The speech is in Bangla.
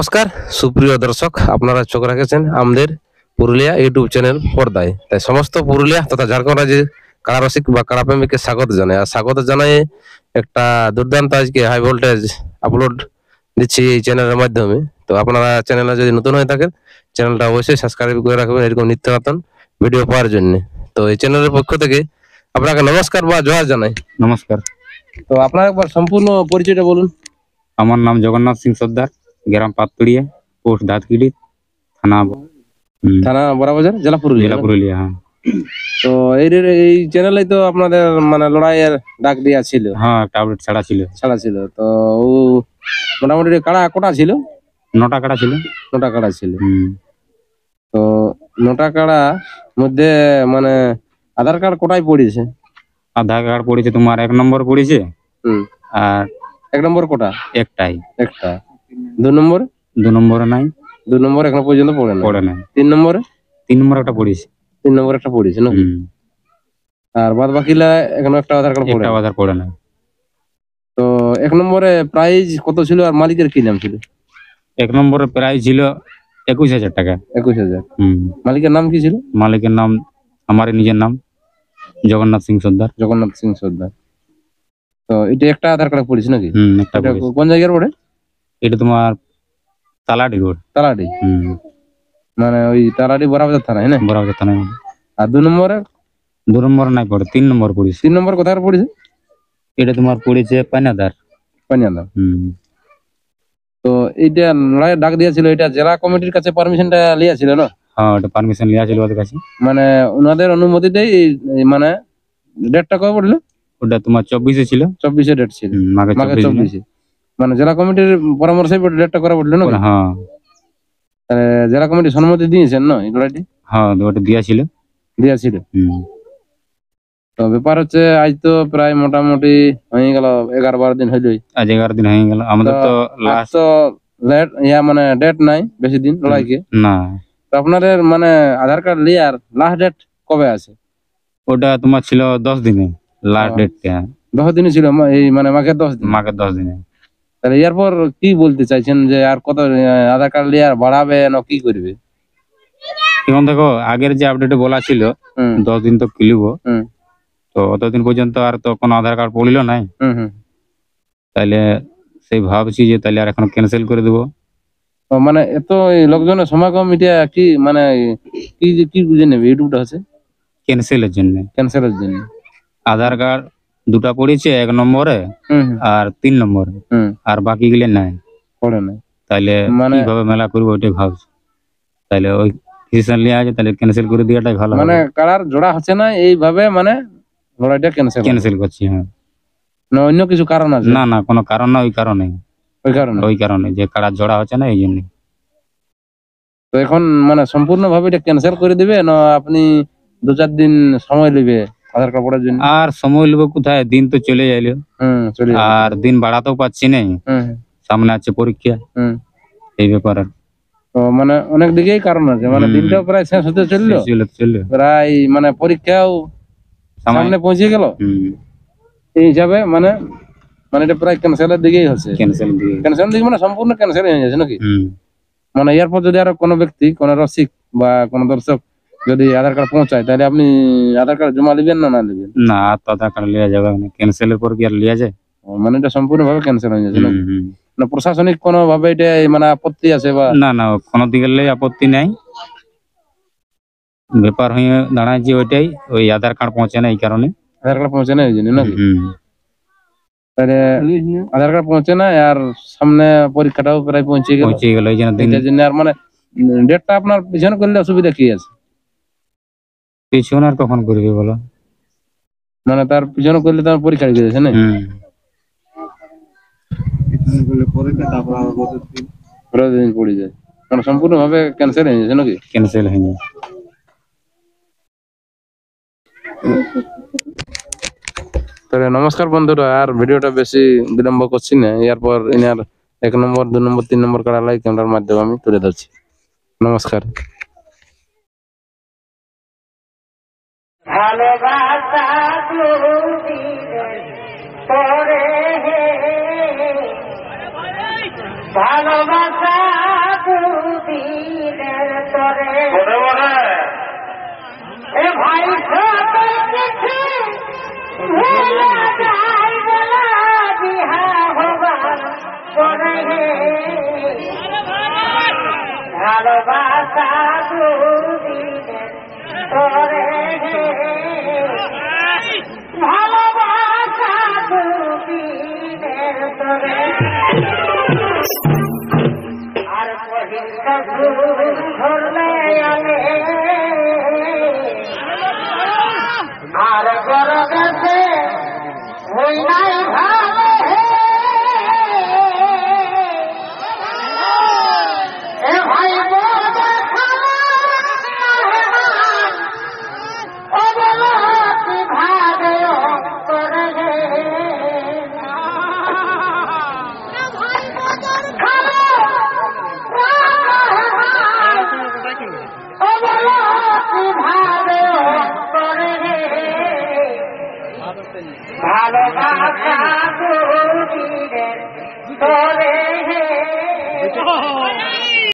নমস্কার সুপ্রিয় দর্শক, আপনারা চোখ রাখেছেন আমাদের পুরুলিয়া ইউটিউব চ্যানেল পর্দায়। তাই সমস্ত পুরুলিয়া তথা ঝাড়খণ্ড রাজ্যের কারারসিক বা কারাপ্রেমিককে স্বাগত জানাই। আর স্বাগত জানাই একটা দুর্দান্ত আজকে হাই ভোল্টেজ আপলোড দিচ্ছি এই চ্যানেলের মাধ্যমে। তো আপনারা চ্যানেলে যদি নতুন হয়ে থাকেন, চ্যানেলটা অবশ্যই সাবস্ক্রাইব করে রাখবেন এরকম নিত্য নতুন ভিডিও পাওয়ার জন্য। তো এই চ্যানেলের পক্ষ থেকে আপনাকে নমস্কার বা জয় জানাই। নমস্কার। তো আপনার একবার সম্পূর্ণ পরিচয়টা বলুন। আমার নাম জগন্নাথ সিং সর্দার, গ্রাম পাতকুড়িয়া, পোস্ট দাঁতকিড়ি, থানা থানা বড়াবাজার, জেলা পুরুলিয়া। জেলা পুরুলিয়া। হ্যাঁ, তো এই চ্যানেলে তো আপনাদের মানে লড়াইয়ের ডাক দেওয়া ছিল, হ্যাঁ, একটা আপডেট ছাড়া ছিল। তো ও মোটামুটি কাড়া কোটা ছিল? 9টা কাটা ছিল। 9টা কাড়া ছিল। তো 9টা কাড়া মধ্যে মানে আধার কার্ড কোটায় পড়েছে? আধার কার্ড পড়েছে তোমার 1 নম্বর পড়েছে। আর 1 নম্বর কোটা? একটাই। একটা। 2 নম্বর? 2 নম্বরে নাই। 2 নম্বর এখনো পর্যন্ত পড়ে না। 3 নম্বরে? 3 নম্বর একটা পড়েছে। 3 নম্বর একটা পড়েছে না? আর বাদ বাকিলা এখনো একটা আধার কার্ড পড়ে না। তো 1 নম্বরে প্রাইজ কত ছিল আর মালিকের কি নাম ছিল? 1 নম্বরে প্রাইস ছিল 21,000 টাকা। 21,000। মালিকের নাম কি ছিল? মালিকের নাম আমার নিজের নাম জগন্নাথ সিং সর্দার। জগন্নাথ সিং সর্দার। তো এটা একটা আধার কার্ড পড়েছে নাকি? এটা কোন জায়গার পড়ে? এটা তোমার তালাডি রোড। তালাডি? মানে ওই তালাডি বড়াবাজার থানা, হ্যাঁ? বড়াবাজার থানা। আর 2 নম্বরে? 2 নম্বর নাই পড়ে, 3 নম্বর পড়েছে। 3 নম্বর কোথায় পড়েছে? এটা তোমার পড়েছে পানাদার। তো এইটা লড়াইয়ের ডাক দিয়েছিল, এটা জেলা কমিটির কাছে পারমিশনটা লিয়েছিল না? হ্যাঁ, ওটা পারমিশন লিয়া ছিল ওদের কাছে। মানে ওনাদের অনুমতিতেই মানে ডেটটা কবে পড়লো? ওটা তোমার 24-এ ছিল। 24-এ ডেট ছিল, মাঘে 24-এ। মানে জেলা কমিটির পরামর্শে ডেটটা করা পড়লো না? হ্যাঁ। জেলা কমিটি সম্মতি দিয়েছেন না এই লড়াইটি? হ্যাঁ, ওটা দিয়েছিল। তো ব্যাপার হচ্ছে আজ তো প্রায় মোটামুটি হয়ে গেল 11-12 দিন হইলই। আজ 11 দিন হয়ে গেল। আমাদের তো লাস্ট লেট মানে ডেট নাই বেশি দিন লড়াইকে না। তো আপনাদের মানে আধার কার্ড লিয়ার লাস্ট ডেট কবে আছে? ওটা তোমার ছিল 10 দিনে লাস্ট ডেটটা। 10 দিনই ছিল, এই মানে মাঘের 10 দিন। মাঘের 10 দিনে। তাহলে এরপর কি বলতে চাইছেন যে আর কত আধার কার্ড লিয়ার বাড়াবে না কি করবে? এখন দেখো, আগের যে আপডেটে বলা ছিল 10 দিন তো কিলিব, তো অতদিন পর্যন্ত আর তো কোনো আধার কার্ড পড়িল নাই। তাইলে সেই ভাবছি যে তাহলে আর এখন ক্যান্সেল করে দেবো। মানে এত লোকজনের সমাগম, এটা কি মানে কি বুঝে নেবে ইউটিউবটা আছে? ক্যান্সেলের জন্য। আধার কার্ড 2টা পড়েছে 1 নম্বরে আর 3 নম্বরে, আর বাকি গুলো নাই পড়ে নাই। তাইলে কিভাবে মেলা করবো ওইটাই ভাবছি। তাইলে ওই ডিসিশন লিয়া আছে, তাহলে ক্যান্সেল করে দেওয়াটাই ভালো। মানে কারার জোড়া হচ্ছে না এইভাবে, মানে লড়াইটা ক্যান্সেল করছি। হ্যাঁ, না অন্য কিছু কারণ আছে? না, কোনো কারণ না। ওই কারণে যে কারার জোড়া হচ্ছে না এই জন্য। তো এখন মানে সম্পূর্ণ ভাবে এটা ক্যান্সেল করে দিবে না আপনি 2-4 দিন সময় নেবে আধার কার্ড পড়ার জন্য? আর সময় নেবো কোথায়, দিন তো চলে যাইলো। আর দিন বাড়াতেও পাচ্ছি না, সামনে আছে পরীক্ষা। এই ব্যাপারে তো মানে অনেক দিকেই কারণ আছে, মানে দিনটাও প্রায় শেষ হতে চললো, প্রায় মানে পরীক্ষাও সামনে পৌঁছে গেল। এই হিসাবে মানে এটা প্রায় ক্যান্সেলের দিকেই হচ্ছে। ক্যান্সেল দিকে মানে সম্পূর্ণ ক্যান্সেল হয়ে যাচ্ছে নাকি? মানে এরপর যদি আরো কোনো ব্যক্তি, কোনো রসিক বা কোনো দর্শক যদি আধার কার্ড পৌঁছায়, তাহলে আপনি আধার কার্ড জমা নেবেন না নেবেন? না, আধার কার্ড লিয়া যাবে না। ক্যান্সেলের পর কি আর লিয়া যায়? মানে এটা সম্পূর্ণ ভাবে ক্যান্সেল হয়ে যাচ্ছে নাকি? না প্রশাসনিক কোনো ভাবে এটা মানে আপত্তি আছে বা? না, কোনো দিকে আপত্তি নাই। ব্যাপার হয়ে দাঁড়ায় যে ওইটাই, ওই আধার কার্ড পৌঁছে না, এই কারণে। আধার কার্ড পৌঁছে না এই জন্য নাকি? তাহলে আধার কার্ড পৌঁছে না, আর সামনে পরীক্ষাটাও প্রায় পৌঁছে গেল এই জন্য। আর মানে ডেটটা আপনার পিছনে করলে অসুবিধা কি আছে? পিছনে আর কখন করবি বলো? মানে তার পিছনে করলে তার পরীক্ষা রেখে দিয়েছে না? দিন পড়ে যায়, মানে সম্পূর্ণ ভাবে ক্যান্সেল হয়ে যাচ্ছে নাকি? ক্যান্সেল হয়ে যায়। তাহলে নমস্কার বন্ধুরা, আর ভিডিওটা বেশি বিলম্ব করছি না। এরপর এনার 1 নম্বর 2 নম্বর 3 নম্বর কাড়া লাই ক্যামেরার মাধ্যমে আমি তুলে ধরছি। নমস্কার। ভালোবাসা ভালোবাসা ভালোবাসা দুদিনের তোরে ভালোবাসা দুদিনের তোরে আর পহিলা ধরলে আলে আর গরগতে হই নাই ভালো এ ভাই ভালোবাসা দুদিনের তোরে